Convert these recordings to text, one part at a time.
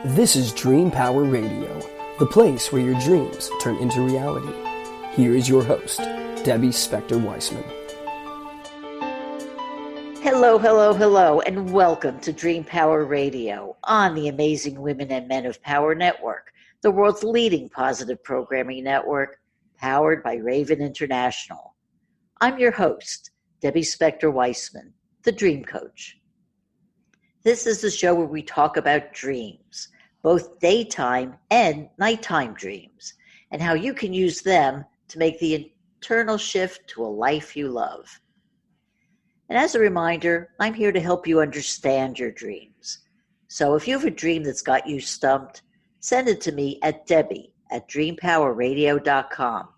This is Dream Power Radio, the place where your dreams turn into reality. Here is your host, Debbie Spector-Weissman. Hello, hello, hello, and welcome to Dream Power Radio on the Amazing Women and Men of Power Network, the world's leading positive programming network, powered by Raven International. I'm your host, Debbie Spector-Weissman, the Dream Coach. This is the show where we talk about dreams, both daytime and nighttime dreams, and how you can use them to make the internal shift to a life you love. And as a reminder, I'm here to help you understand your dreams. So if you have a dream that's got you stumped, send it to me at debbie@dreampowerradio.com.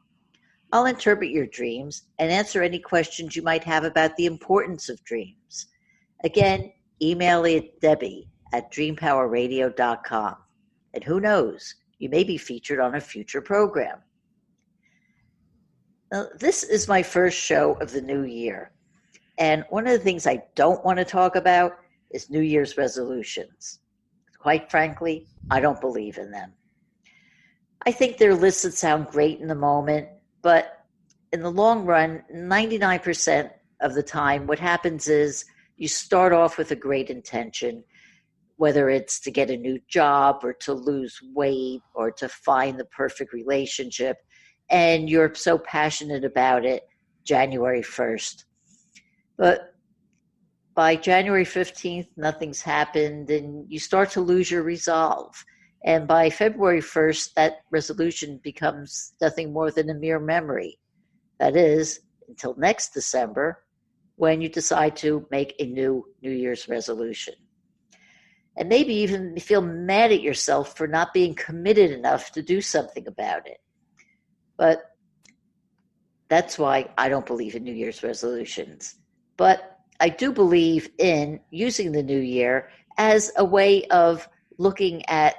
I'll interpret your dreams and answer any questions you might have about the importance of dreams. Again, email it at debbie@dreampowerradio.com. And who knows, you may be featured on a future program. Now, this is my first show of the new year. And one of the things I don't want to talk about is New Year's resolutions. Quite frankly, I don't believe in them. I think they're lists that sound great in the moment, but in the long run, 99% of the time, what happens is you start off with a great intention, whether it's to get a new job or to lose weight or to find the perfect relationship, and you're so passionate about it January 1st. But by January 15th, nothing's happened, and you start to lose your resolve. And by February 1st, that resolution becomes nothing more than a mere memory. That is, until next December, when you decide to make a new New Year's resolution. And maybe even feel mad at yourself for not being committed enough to do something about it. But that's why I don't believe in New Year's resolutions. But I do believe in using the new year as a way of looking at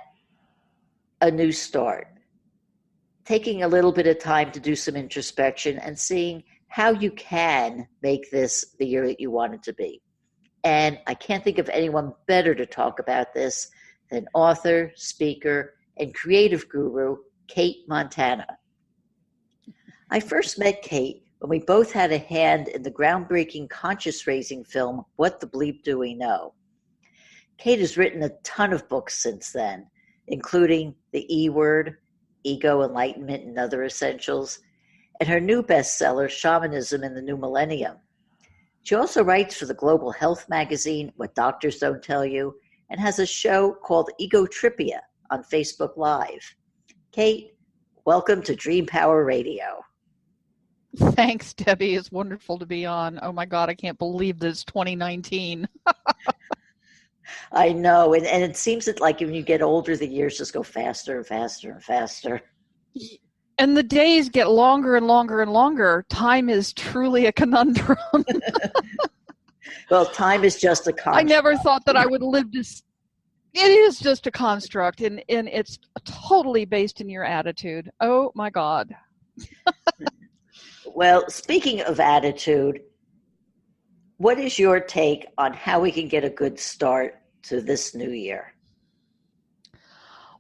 a new start, taking a little bit of time to do some introspection and seeing how you can make this the year that you want it to be. And I can't think of anyone better to talk about this than author, speaker, and creative guru, Cate Montana. I first met Cate when we both had a hand in the groundbreaking conscious-raising film, What the Bleep Do We Know? Cate has written a ton of books since then, including The E Word, Ego, Enlightenment, and Other Essentials, and her new bestseller, Shamanism in the New Millennium. She also writes for the global health magazine, What Doctors Don't Tell You, and has a show called Ego Tripia on Facebook Live. Cate, welcome to Dream Power Radio. Thanks, Debbie. It's wonderful to be on. Oh my God, I can't believe this 2019. I know, and it seems that like when you get older, the years just go faster and faster and faster. And the days get longer and longer and longer. Time is truly a conundrum. Well, time is just a construct. I never thought that I would live this. It is just a construct, and it's totally based in your attitude. Oh my God. Well, speaking of attitude, what is your take on how we can get a good start to this new year?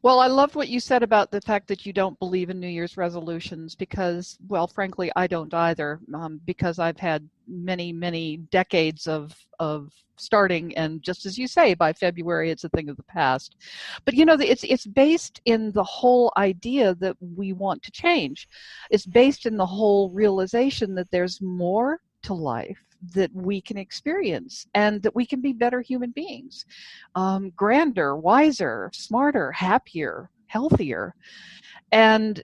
Well, I loved what you said about the fact that you don't believe in New Year's resolutions because, well, frankly, I don't either, because I've had many, many decades of starting, and just as you say, by February, it's a thing of the past. But, you know, it's based in the whole idea that we want to change. It's based in the whole realization that there's more to life that we can experience and that we can be better human beings, grander, wiser, smarter, happier, healthier. And,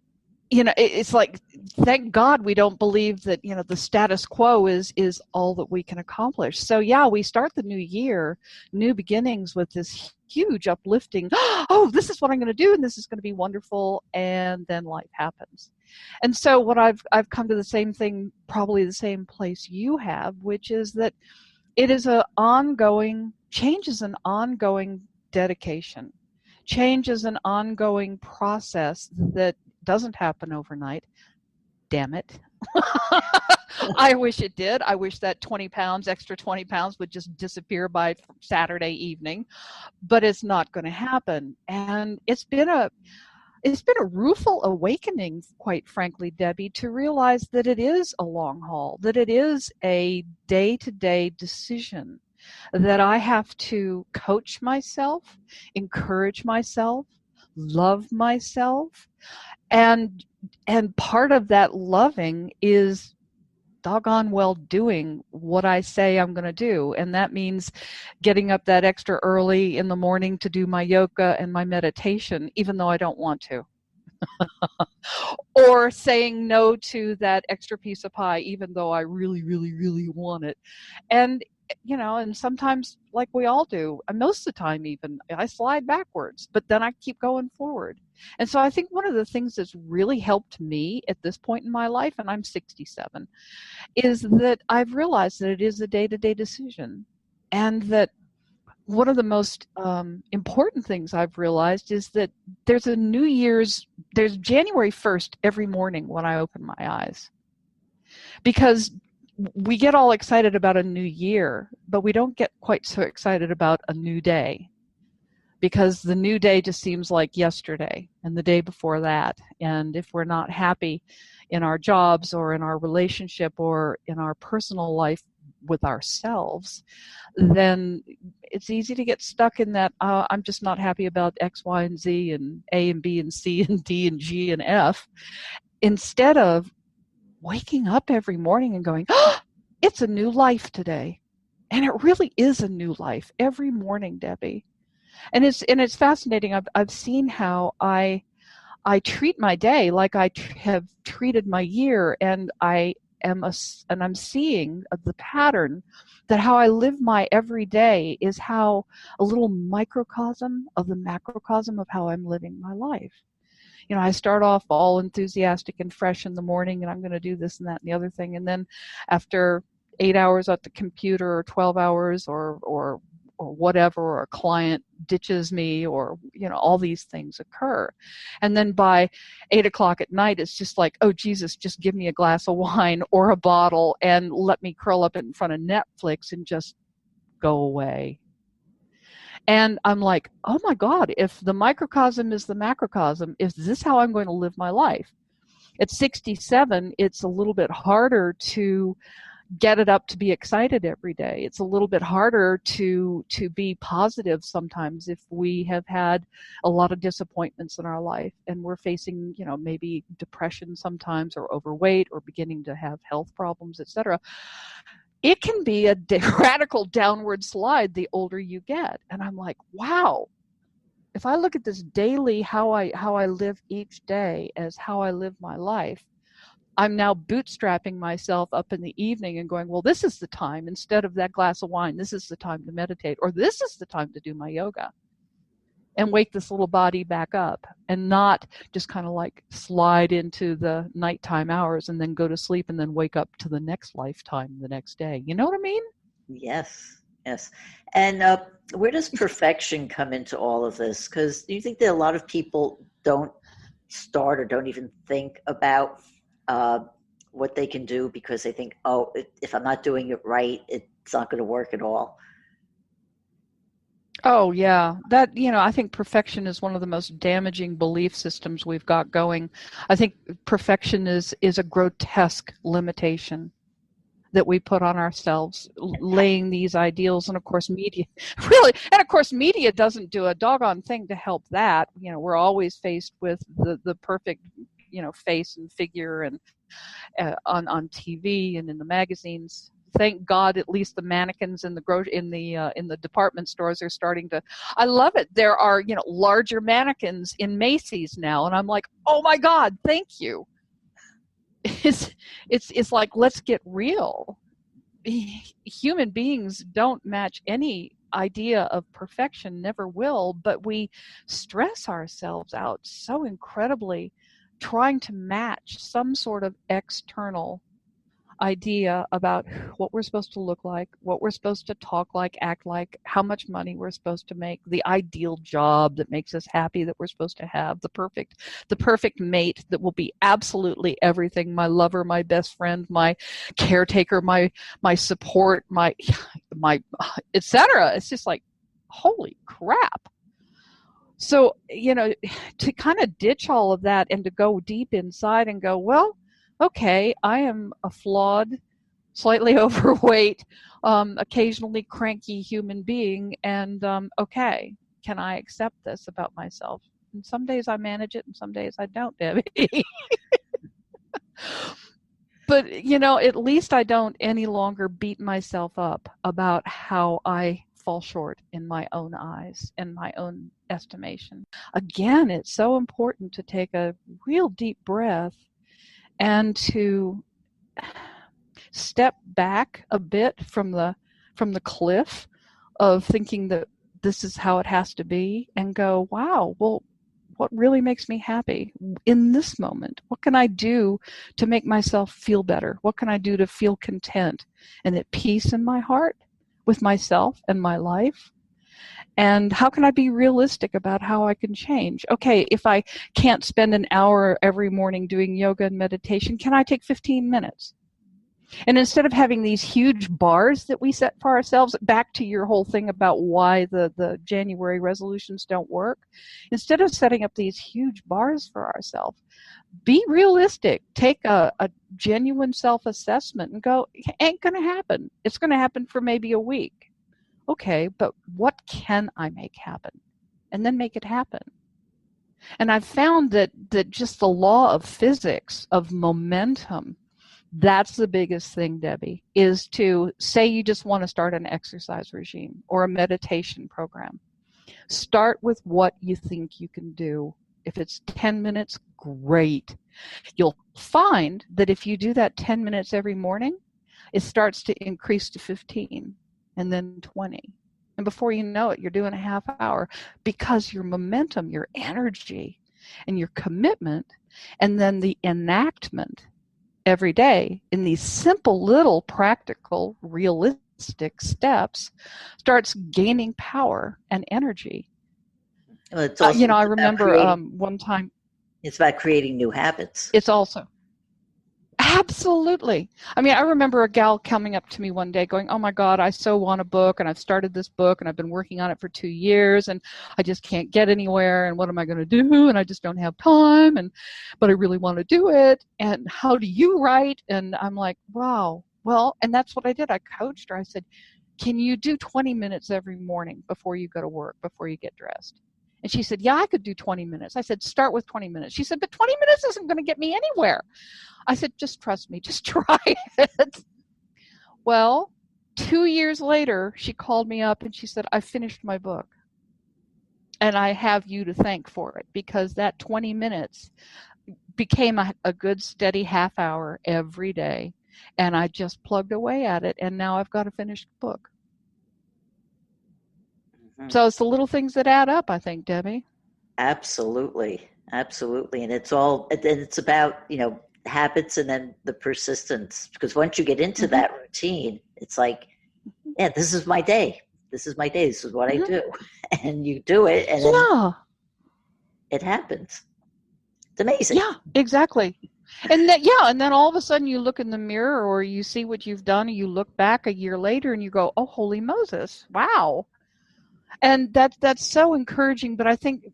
you know, it's like, thank God we don't believe that, you know, the status quo is all that we can accomplish. So yeah, we start the new year, new beginnings with this huge uplifting, oh, this is what I'm going to do, and this is going to be wonderful, and then life happens. And so what I've come to the same thing, probably the same place you have, which is that it is change is an ongoing dedication. Change is an ongoing process that doesn't happen overnight. Damn it. I wish it did. I wish that 20 pounds, extra 20 pounds would just disappear by Saturday evening, but it's not going to happen. And it's been a rueful awakening, quite frankly, Debbie, to realize that it is a long haul, that it is a day-to-day decision, that I have to coach myself, encourage myself, love myself, and part of that loving is doggone well doing what I say I'm going to do. And that means getting up that extra early in the morning to do my yoga and my meditation, even though I don't want to. Or saying no to that extra piece of pie, even though I really, really, really want it. And, and sometimes, like we all do, and most of the time even, I slide backwards, but then I keep going forward. And so I think one of the things that's really helped me at this point in my life, and I'm 67, is that I've realized that it is a day-to-day decision. And that one of the most important things I've realized is that there's January 1st every morning when I open my eyes. Because we get all excited about a new year, but we don't get quite so excited about a new day. Because the new day just seems like yesterday and the day before that. And if we're not happy in our jobs or in our relationship or in our personal life with ourselves, then it's easy to get stuck in that I'm just not happy about X, Y, and Z and A and B and C and D and G and F, instead of waking up every morning and going, oh, it's a new life today. And it really is a new life every morning, Debbie. And it's fascinating. I've seen how I treat my day like I have treated my year, and I'm seeing the pattern that how I live my every day is how a little microcosm of the macrocosm of how I'm living my life. I start off all enthusiastic and fresh in the morning, and I'm going to do this and that and the other thing, and then after 8 hours at the computer or 12 hours or whatever, or a client ditches me, or all these things occur, and then by 8 o'clock at night it's just like, oh Jesus, just give me a glass of wine or a bottle and let me curl up in front of Netflix and just go away. And I'm like, oh my God, if the microcosm is the macrocosm, is this how I'm going to live my life? At 67, it's a little bit harder to get it up to be excited every day. It's a little bit harder to be positive sometimes if we have had a lot of disappointments in our life and we're facing, maybe depression sometimes, or overweight, or beginning to have health problems, etc. It can be a radical downward slide the older you get. And I'm like, wow, if I look at this daily, how I live each day as how I live my life, I'm now bootstrapping myself up in the evening and going, well, this is the time, instead of that glass of wine, this is the time to meditate, or this is the time to do my yoga and wake this little body back up, and not just kind of like slide into the nighttime hours and then go to sleep and then wake up to the next lifetime the next day. You know what I mean? Yes. And where does perfection come into all of this? Because do you think that a lot of people don't start or don't even think about what they can do because they think, oh, if I'm not doing it right, it's not going to work at all? Oh, yeah. That, I think perfection is one of the most damaging belief systems we've got going. I think perfection is a grotesque limitation that we put on ourselves, laying these ideals. And of course, media media doesn't do a doggone thing to help that. We're always faced with the perfect, face and figure, and on TV and in the magazines. Thank God, at least the mannequins in the department stores are starting to. I love it. There are larger mannequins in Macy's now, and I'm like, oh my God, thank you. It's like, let's get real. Human beings don't match any idea of perfection, never will, but we stress ourselves out so incredibly trying to match some sort of external idea about what we're supposed to look like, what we're supposed to talk like, act like, how much money we're supposed to make, the ideal job that makes us happy that we're supposed to have, the perfect mate that will be absolutely everything, my lover, my best friend, my caretaker, my support, my etc. It's just like, holy crap. So, to kind of ditch all of that and to go deep inside and go, well, okay, I am a flawed, slightly overweight, occasionally cranky human being, and okay, can I accept this about myself? And some days I manage it and some days I don't, Debbie. But, at least I don't any longer beat myself up about how I fall short in my own eyes and my own estimation. Again, it's so important to take a real deep breath and to step back a bit from the cliff of thinking that this is how it has to be and go, wow, well, what really makes me happy in this moment? What can I do to make myself feel better? What can I do to feel content and at peace in my heart with myself and my life? And how can I be realistic about how I can change? Okay, if I can't spend an hour every morning doing yoga and meditation, can I take 15 minutes? And instead of having these huge bars that we set for ourselves, back to your whole thing about why the January resolutions don't work, instead of setting up these huge bars for ourselves, be realistic. Take a genuine self-assessment and go, it ain't going to happen. It's going to happen for maybe a week. Okay, but what can I make happen? And then make it happen. And I've found that just the law of physics, of momentum, that's the biggest thing, Debbie, is to say you just want to start an exercise regime or a meditation program. Start with what you think you can do. If it's 10 minutes, great. You'll find that if you do that 10 minutes every morning, it starts to increase to 15 and then 20. And before you know it, you're doing a half hour because your momentum, your energy, and your commitment, and then the enactment every day in these simple little practical realistic steps starts gaining power and energy. Well, it's also I remember one time it's about creating new habits. It's also absolutely. I mean, I remember a gal coming up to me one day going, oh my God, I so want a book, and I've started this book and I've been working on it for 2 years and I just can't get anywhere, and what am I going to do? And I just don't have time, but I really want to do it. And how do you write? And I'm like, wow. Well, and that's what I did. I coached her. I said, can you do 20 minutes every morning before you go to work, before you get dressed? And she said, yeah, I could do 20 minutes. I said, start with 20 minutes. She said, but 20 minutes isn't going to get me anywhere. I said, just trust me, just try it. Well, 2 years later, she called me up and she said, I finished my book. And I have you to thank for it, because that 20 minutes became a good steady half hour every day. And I just plugged away at it. And now I've got a finished book. So it's the little things that add up, I think, Debbie. Absolutely. Absolutely. And it's about, habits and then the persistence. Because once you get into that routine, it's like, yeah, this is my day. This is my day. This is what I do. And you do it, and then it happens. It's amazing. Yeah, exactly. And then all of a sudden you look in the mirror, or you see what you've done, and you look back a year later and you go, oh, holy Moses, wow. And that's so encouraging. But I think,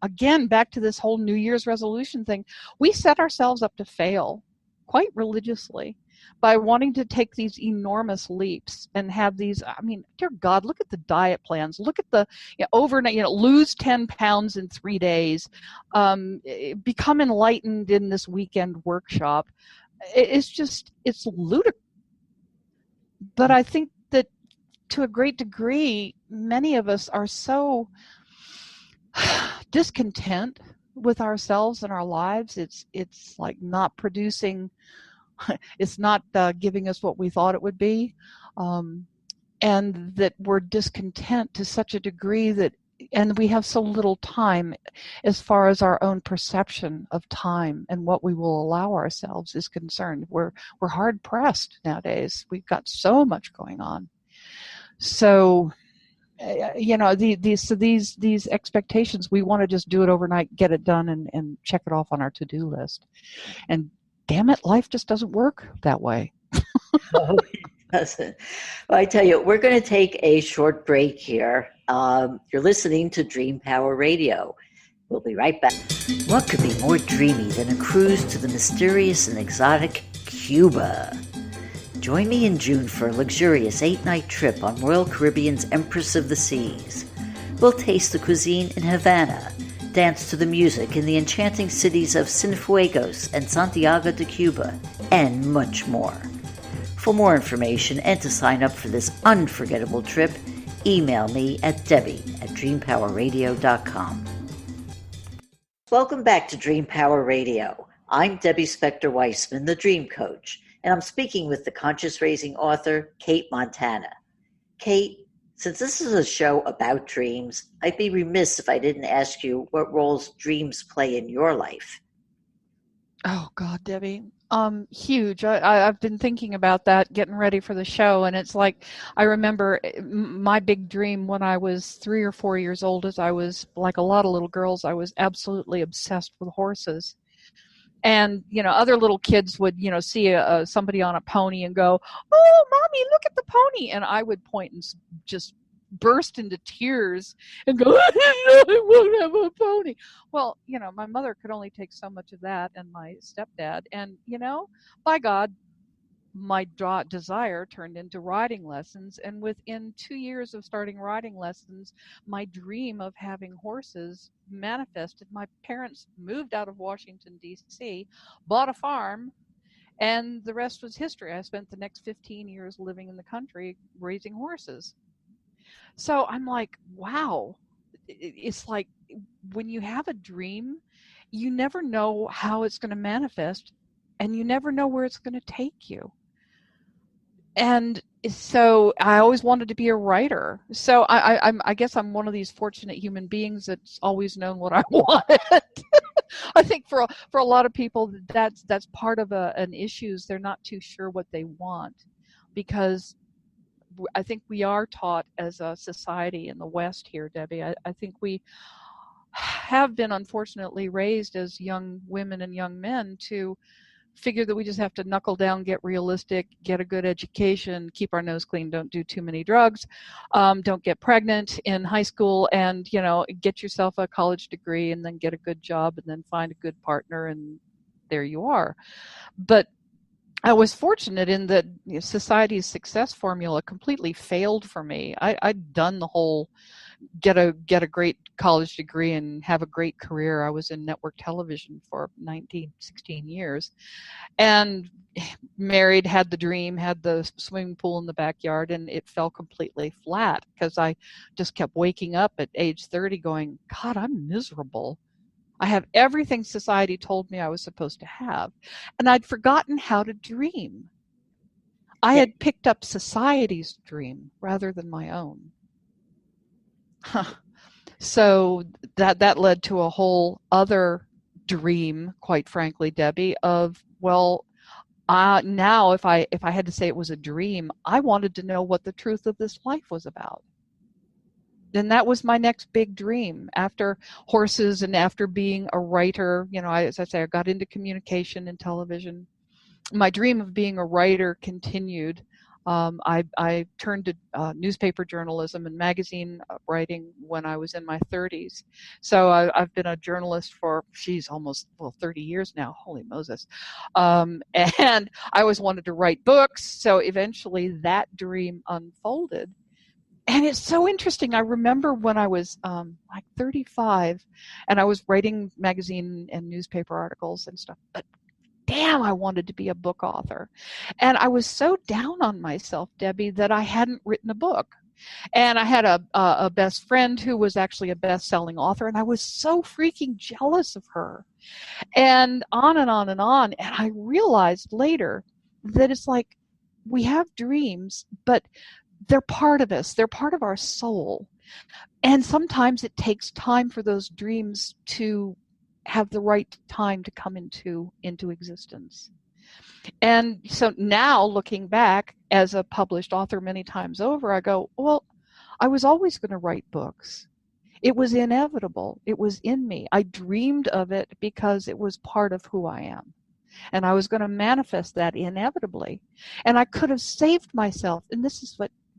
again, back to this whole New Year's resolution thing, we set ourselves up to fail quite religiously by wanting to take these enormous leaps and have these, I mean, dear God, look at the diet plans. Look at the overnight, lose 10 pounds in 3 days, become enlightened in this weekend workshop. It's ludicrous. But I think that to a great degree, many of us are so discontent with ourselves and our lives. It's like not producing, it's not giving us what we thought it would be, and that we're discontent to such a degree that and we have so little time as far as our own perception of time and what we will allow ourselves is concerned. We're hard pressed nowadays. We've got so much going on. So, these expectations, we want to just do it overnight, get it done, and check it off on our to-do list. And damn it, life just doesn't work that way. No, it doesn't. Well, I tell you, we're going to take a short break here. You're listening to Dream Power Radio. We'll be right back. What could be more dreamy than a cruise to the mysterious and exotic Cuba? Join me in June for a luxurious 8-night trip on Royal Caribbean's Empress of the Seas. We'll taste the cuisine in Havana, dance to the music in the enchanting cities of Cienfuegos and Santiago de Cuba, and much more. For more information and to sign up for this unforgettable trip, email me at debbie@dreampowerradio.com. Welcome back to Dream Power Radio. I'm Debbie Spector-Weissman, the Dream Coach, and I'm speaking with the conscious raising author, Cate Montana. Cate, since this is a show about dreams, I'd be remiss if I didn't ask you what roles dreams play in your life. Oh God, Debbie. Huge. I've been thinking about that, getting ready for the show, and it's like I remember my big dream when I was 3 or 4 years old. As I was like a lot of little girls, I was absolutely obsessed with horses. And other little kids would see somebody on a pony and go, "Oh, mommy, look at the pony!" And I would point and just burst into tears and go, "I didn't know I won't have a pony." Well, my mother could only take so much of that, and my stepdad, and by God, my desire turned into riding lessons. And within 2 years of starting riding lessons, my dream of having horses manifested. My parents moved out of Washington, D.C., bought a farm, and the rest was history. I spent the next 15 years living in the country raising horses. So I'm like, wow, it's like when you have a dream, you never know how it's going to manifest, and you never know where it's going to take you. And so I always wanted to be a writer. So I guess I'm one of these fortunate human beings that's always known what I wanted. I think for a lot of people, that's part of an issue is they're not too sure what they want, because I think we are taught as a society in the West here, Debbie. I think we have been unfortunately raised as young women and young men to figure that we just have to knuckle down, get realistic, get a good education, keep our nose clean, don't do too many drugs, don't get pregnant in high school, and get yourself a college degree and then get a good job and then find a good partner, and there you are. But I was fortunate in that society's success formula completely failed for me. I'd done the whole get a great college degree and have a great career. I was in network television for 16 years, and married, had the dream, had the swimming pool in the backyard, and it fell completely flat because I just kept waking up at age 30 going, God, I'm miserable. I have everything society told me I was supposed to have, and I'd forgotten how to dream. I had picked up society's dream rather than my own. So that led to a whole other dream, quite frankly, Debbie, of, well, now if I had to say it was a dream, I wanted to know what the truth of this life was about. And that was my next big dream after horses and after being a writer. As I say, I got into communication and television. My dream of being a writer continued. I turned to newspaper journalism and magazine writing when I was in my 30s. So I've been a journalist for, almost 30 years now. Holy Moses. And I always wanted to write books. So eventually that dream unfolded. And it's so interesting. I remember when I was like 35 and I was writing magazine and newspaper articles and stuff, but damn, I wanted to be a book author. And I was so down on myself, Debbie, that I hadn't written a book. And I had a best friend who was actually a best-selling author, and I was so freaking jealous of her. And on and on and on. And I realized later that it's like we have dreams, but they're part of us. They're part of our soul. And sometimes it takes time for those dreams to have the right time to come into existence. And so now, looking back as a published author many times over, I go, well, I was always going to write books. It was inevitable. It was in me. I dreamed of it because it was part of who I am. And I was going to manifest that inevitably. And I could have saved myself, and this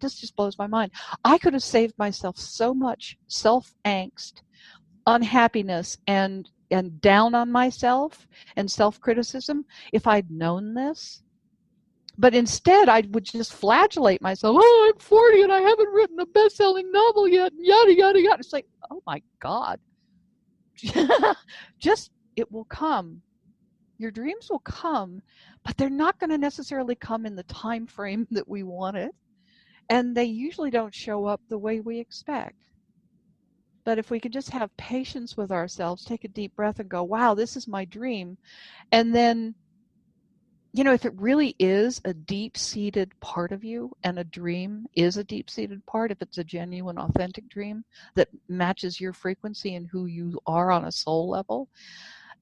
just blows my mind. I could have saved myself so much self-angst, unhappiness, and down on myself and self-criticism if I'd known this. But instead, I would just flagellate myself. Oh, I'm 40 and I haven't written a best-selling novel yet. Yada, yada, yada. It's like, oh my God. Just, it will come. Your dreams will come, but they're not going to necessarily come in the time frame that we want it. And they usually don't show up the way we expect. But if we could just have patience with ourselves, take a deep breath and go, wow, this is my dream. And then, if it really is a deep-seated part of you, and a dream is a deep-seated part, if it's a genuine, authentic dream that matches your frequency and who you are on a soul level,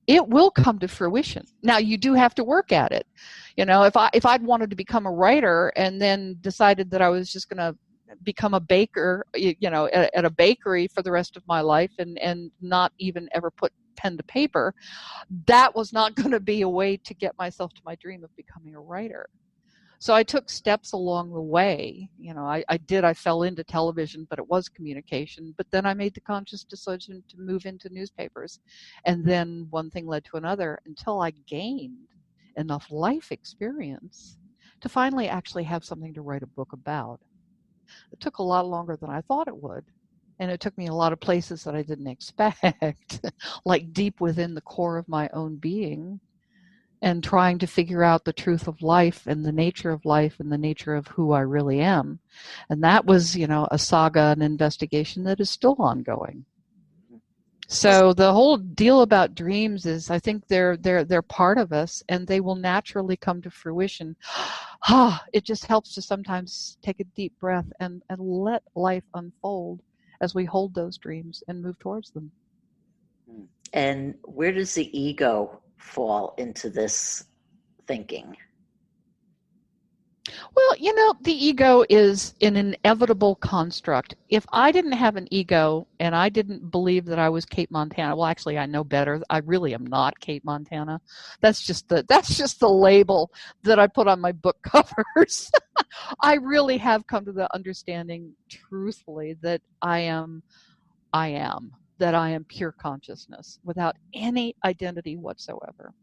it will come to fruition. Now, you do have to work at it. If I'd wanted to become a writer and then decided that I was just going to become a baker, at a bakery for the rest of my life and not even ever put pen to paper, that was not going to be a way to get myself to my dream of becoming a writer. So I took steps along the way. I fell into television, but it was communication. But then I made the conscious decision to move into newspapers. And then one thing led to another until I gained enough life experience to finally actually have something to write a book about. It took a lot longer than I thought it would. And it took me a lot of places that I didn't expect, like deep within the core of my own being, and trying to figure out the truth of life and the nature of life and the nature of who I really am. And that was, a saga, an investigation that is still ongoing. So the whole deal about dreams is, I think they're part of us, and they will naturally come to fruition. It just helps to sometimes take a deep breath and let life unfold as we hold those dreams and move towards them. And where does the ego fall into this thinking? Well, the ego is an inevitable construct. If I didn't have an ego and I didn't believe that I was Cate Montana, well, actually, I know better. I really am not Cate Montana. That's just the label that I put on my book covers. I really have come to the understanding, truthfully, that I am pure consciousness without any identity whatsoever.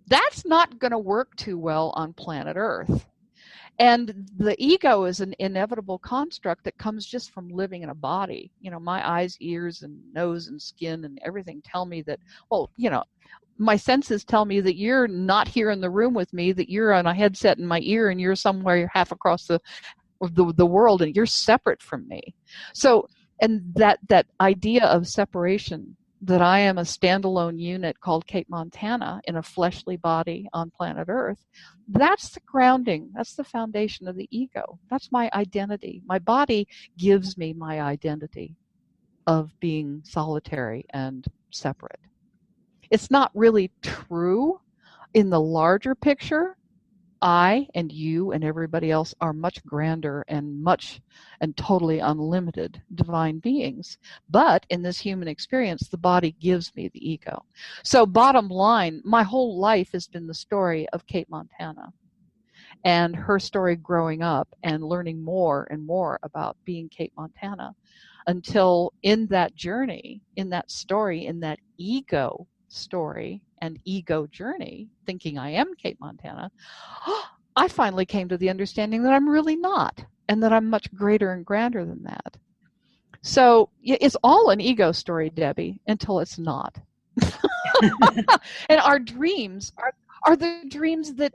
That's not going to work too well on planet Earth. And the ego is an inevitable construct that comes just from living in a body. My eyes, ears, and nose and skin and everything tell me that, my senses tell me that you're not here in the room with me, that you're on a headset in my ear and you're somewhere half across the world and you're separate from me. So, and that idea of separation, that I am a standalone unit called Cate Montana in a fleshly body on planet Earth, that's the grounding, that's the foundation of the ego. That's my identity. My body gives me my identity of being solitary and separate. It's not really true in the larger picture. I and you and everybody else are much grander and totally unlimited divine beings. But in this human experience, the body gives me the ego. So bottom line, my whole life has been the story of Cate Montana and her story growing up and learning more and more about being Cate Montana, until in that journey, in that story, in that ego story and ego journey, thinking I am Cate Montana, I finally came to the understanding that I'm really not, and that I'm much greater and grander than that. So it's all an ego story, Debbie, until it's not. And our dreams are the dreams that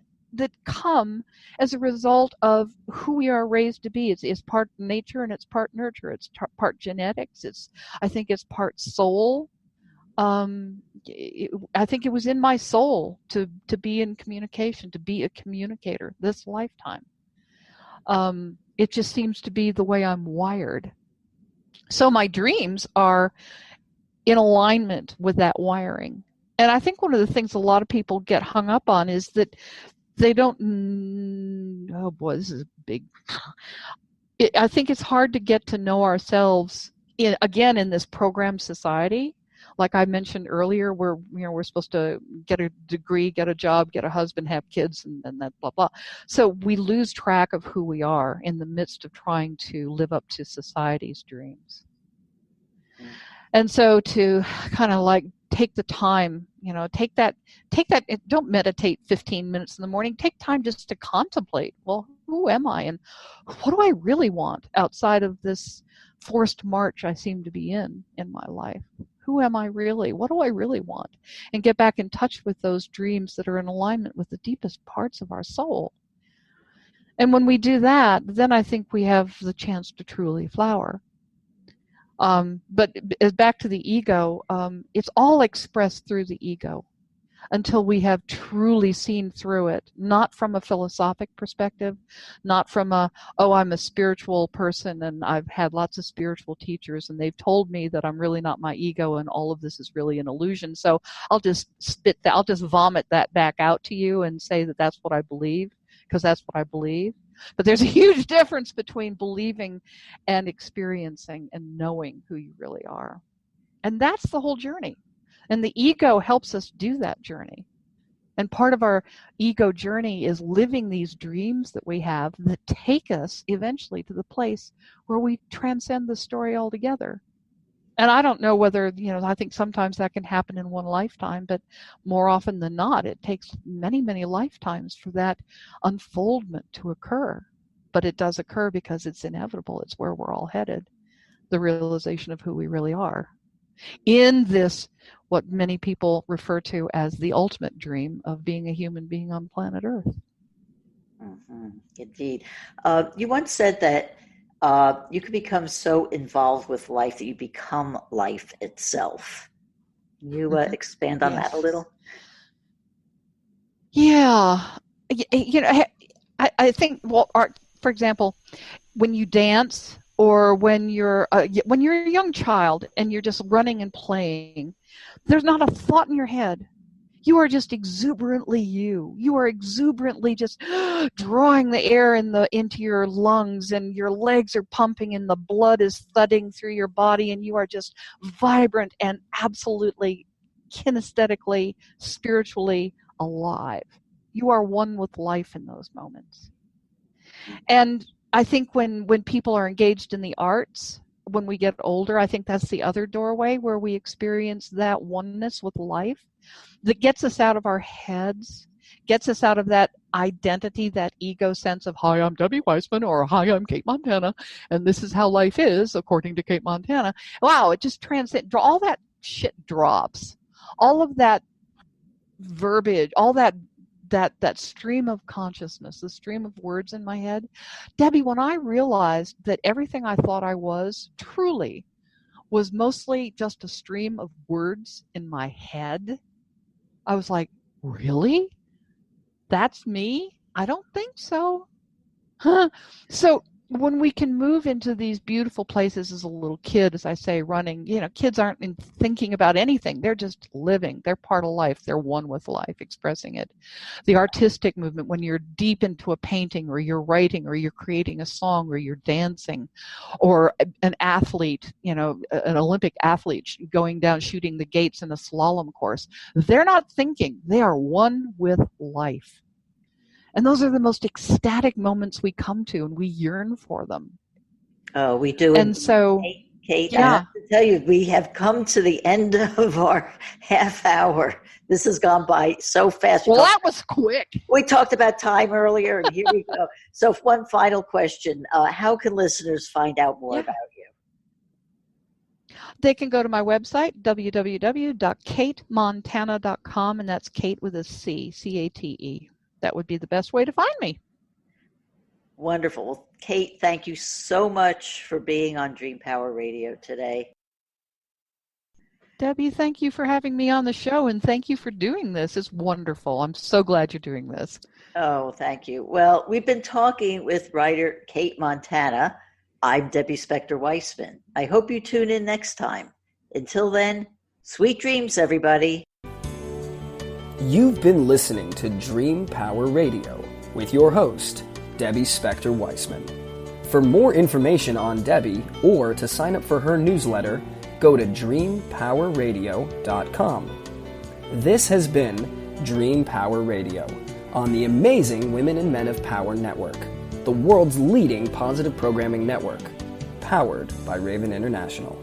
come as a result of who we are raised to be. It's part nature and it's part nurture. It's part genetics. I think it's part soul. I think it was in my soul to be in communication, to be a communicator this lifetime. It just seems to be the way I'm wired. So my dreams are in alignment with that wiring. And I think one of the things a lot of people get hung up on is that they don't, oh boy, this is big. I think it's hard to get to know ourselves in this program society. Like I mentioned earlier, we're supposed to get a degree, get a job, get a husband, have kids, and that blah blah. So we lose track of who we are in the midst of trying to live up to society's dreams. And so to kind of like take the time, take that, don't meditate 15 minutes in the morning, take time just to contemplate, well, who am I and what do I really want outside of this forced march I seem to be in my life? Who am I really? What do I really want? And get back in touch with those dreams that are in alignment with the deepest parts of our soul. And when we do that, then I think we have the chance to truly flower. But back to the ego, it's all expressed through the ego until we have truly seen through it, not from a philosophic perspective, not from I'm a spiritual person and I've had lots of spiritual teachers and they've told me that I'm really not my ego and all of this is really an illusion. So I'll just I'll just vomit that back out to you and say that that's what I believe, because that's what I believe. But there's a huge difference between believing and experiencing and knowing who you really are. And that's the whole journey. And the ego helps us do that journey. And part of our ego journey is living these dreams that we have that take us eventually to the place where we transcend the story altogether. And I don't know whether, I think sometimes that can happen in one lifetime, but more often than not, it takes many, many lifetimes for that unfoldment to occur. But it does occur because it's inevitable. It's where we're all headed, the realization of who we really are. In this, what many people refer to as the ultimate dream of being a human being on planet Earth. Mm-hmm. Indeed. You once said that you can become so involved with life that you become life itself. Can you expand on that a little? Yeah. I think, art, for example, when you dance or when you're a young child and you're just running and playing, there's not a thought in your head. You are just exuberantly you. You are exuberantly just drawing the air into your lungs, and your legs are pumping and the blood is thudding through your body, and you are just vibrant and absolutely kinesthetically, spiritually alive. You are one with life in those moments. And I think when people are engaged in the arts, when we get older, I think that's the other doorway where we experience that oneness with life that gets us out of our heads, gets us out of that identity, that ego sense of, hi, I'm Debbie Weissman, or hi, I'm Cate Montana, and this is how life is according to Cate Montana. Wow, it just transcends. All that shit drops. All of that verbiage, all that stream of consciousness, the stream of words in my head. Debbie, when I realized that everything I thought I was truly was mostly just a stream of words in my head, I was like, really? That's me? I don't think so. Huh? So when we can move into these beautiful places as a little kid, as I say, running, kids aren't thinking about anything. They're just living. They're part of life. They're one with life, expressing it. The artistic movement, when you're deep into a painting or you're writing or you're creating a song or you're dancing, or an athlete, an Olympic athlete going down, shooting the gates in a slalom course, they're not thinking. They are one with life. And those are the most ecstatic moments we come to, and we yearn for them. Oh, we do. And so, Cate, yeah. I have to tell you, we have come to the end of our half hour. This has gone by so fast. Well, that was quick. We talked about time earlier, and here we go. So one final question. How can listeners find out more about you? They can go to my website, www.catemontana.com, and that's Cate with a C, C-A-T-E. That would be the best way to find me. Wonderful. Well, Cate, thank you so much for being on Dream Power Radio today. Debbie, thank you for having me on the show, and thank you for doing this. It's wonderful. I'm so glad you're doing this. Oh, thank you. Well, we've been talking with writer Cate Montana. I'm Debbie Spector Weissman. I hope you tune in next time. Until then, sweet dreams, everybody. You've been listening to Dream Power Radio with your host, Debbie Spector Weissman. For more information on Debbie or to sign up for her newsletter, go to dreampowerradio.com. This has been Dream Power Radio on the amazing Women and Men of Power Network, the world's leading positive programming network, powered by Raven International.